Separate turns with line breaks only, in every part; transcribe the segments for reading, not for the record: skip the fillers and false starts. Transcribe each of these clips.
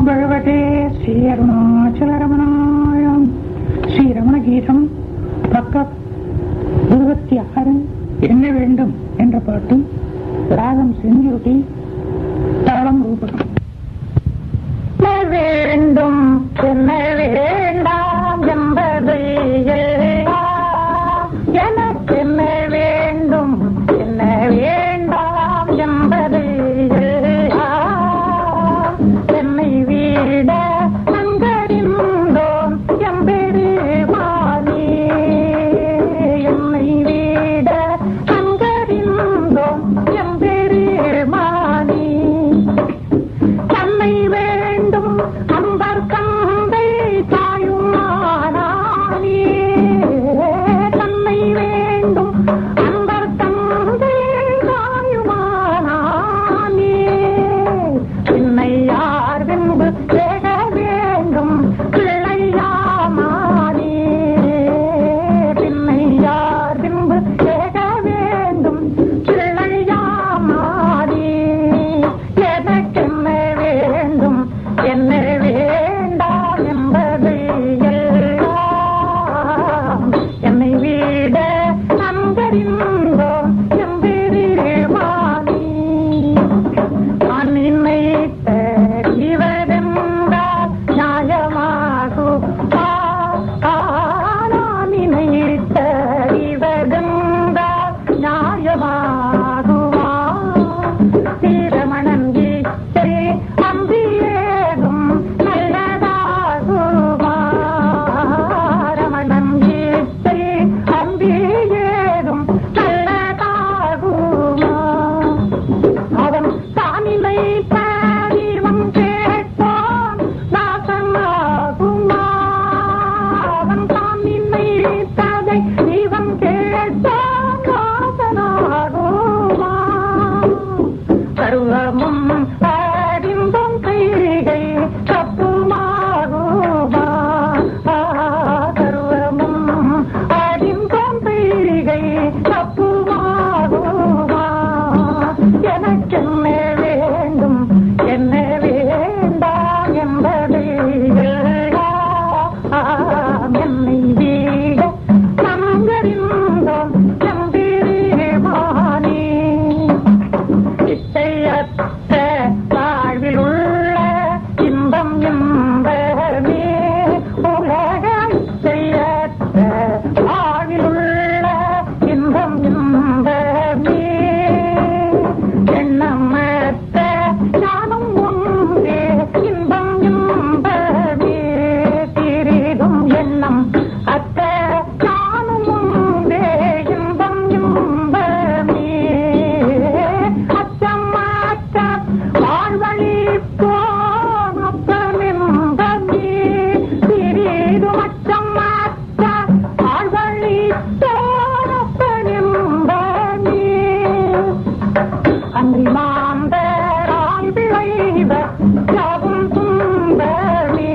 பகவதே ஸ்ரீ அருணாச்சலரமணாயம். ஸ்ரீரமண கீதம் பக்கம் 26 என்ன வேண்டும் என்ற பாட்டு. ராகம் செஞ்சுருட்டி, தாளம் ரூபகம். வேண்டும் என்ன வேண்டாம் என்பது எனக்கு என்ன வேண்டும் என்ன வேண்டாம் என்பது என்னை வீட நன்கறிந்தோம் எம்பெருமானே. என்னை வீட நன்கறிந்தோம் எம்பெருமானே. தன்னை வேண்டும் அன்பர் கந்தை தாயுமானானே. தன்னை வேண்டும் அன்பர் கந்தை தாயுமானானே. என்னை யார் வின்பு கேட்க வேண்டும் பிள்ளையாமானே. பின்னை யார் வின்பு கேட்க வேண்டும் பிள்ளையாமானே. எனக்கென்ன வேண்டும் என்ன வேண்டாம் என்பது எல்லாம் என்னை வீட நன்கறிந்தோம் எம்பெருமானே. நான் நினைத்த இவரென்றால் நியாயமாகுமா? நான் நினைத்த இவரென்றால் நியாயமாகுமா? ஸ்ரீரமணன் கீதை அம்பியேதும் நல்லதாகுமா? ரமணன் கீதை அம்பியேதும் நல்லதாகுமா? அவன் தானிலை தீர்வம் கேட்பான் நாசமாகுமா? அவன் தானிலை ததை தீவம் கேட்பான் நாசனாகுமா? சர்வமும் அறிந்தும் கைகை தப்புமாகுமா? சர்வமும் அறிந்தும் கைகை தப்புமாகுமா? எனக்கென்ன வேண்டும் என்ன வேண்டாம் என்பது எல்லாம் என்னை வீட நன்கறிந்தோம் எம்பெருமானே. இசையற்ற வாழ்வில் உள்ள இன்பம் இன்பமே உலக. இசையற்ற வாழ்வில் உள்ள இன்பம் இன்பமே எண்ணமற்ற ஞானம் ஒன்றே இன்பம் இன்பமே. திரிதும் எண்ணம் அற்ற ஞானம் ஒன்றே இன்பம் இன்பமே. அச்சமற்ற வாழ்வழிப்போம் அப்பமின்பமே. திரிதும் அச்சமற்ற வாழ்வழிப்போம் அப்பமின்பமே. அன்றி மாந்தராய் விளைவ யாவும் துன்பமே.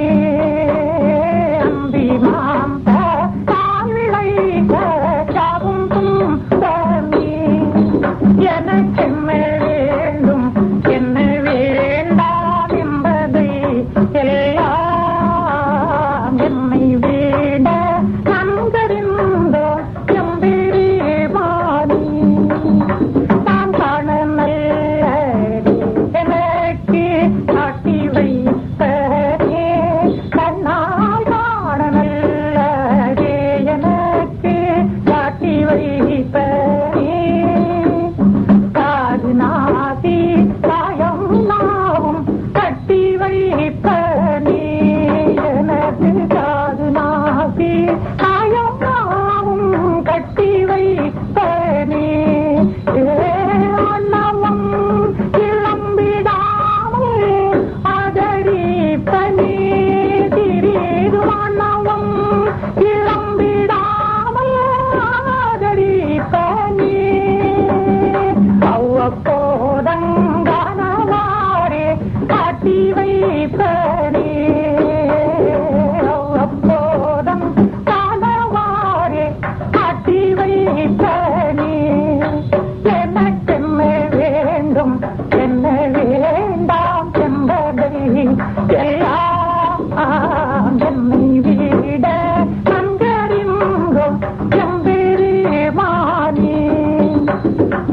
அன்றி மாந்தராய் விளைவ யாவும் துன்பமே. எனக்கென்ன வேண்டும் என்ன வேண்டாம் என்பதை எல்லாம் என்னை வீட நன்கறிந்தோம் எம்பெருமானே. நான் காண நல்ல எனக்கு காட்டி வைப்பதே. கண்ணால் காண நல்லதே எனக்கு காட்டி வைப்பதே. காது நாசி காயம் நாவும் கட்டி வைப்பனே. எனக்கு காது நாசி காயம் நாவும் கட்டி வைப்பனே. அண்ணவம் கிளம்பிடாமல் ஆதரிப்பனே. திரீது அண்ணவம் கிளம்பிடாமல் ஆதரிப்பனே. அவ்வப்போதங்கானவாரே காட்டி வைப்பனே. அவ்வப்போதம் காணவாரே காட்டி வைப்பனே. ஆ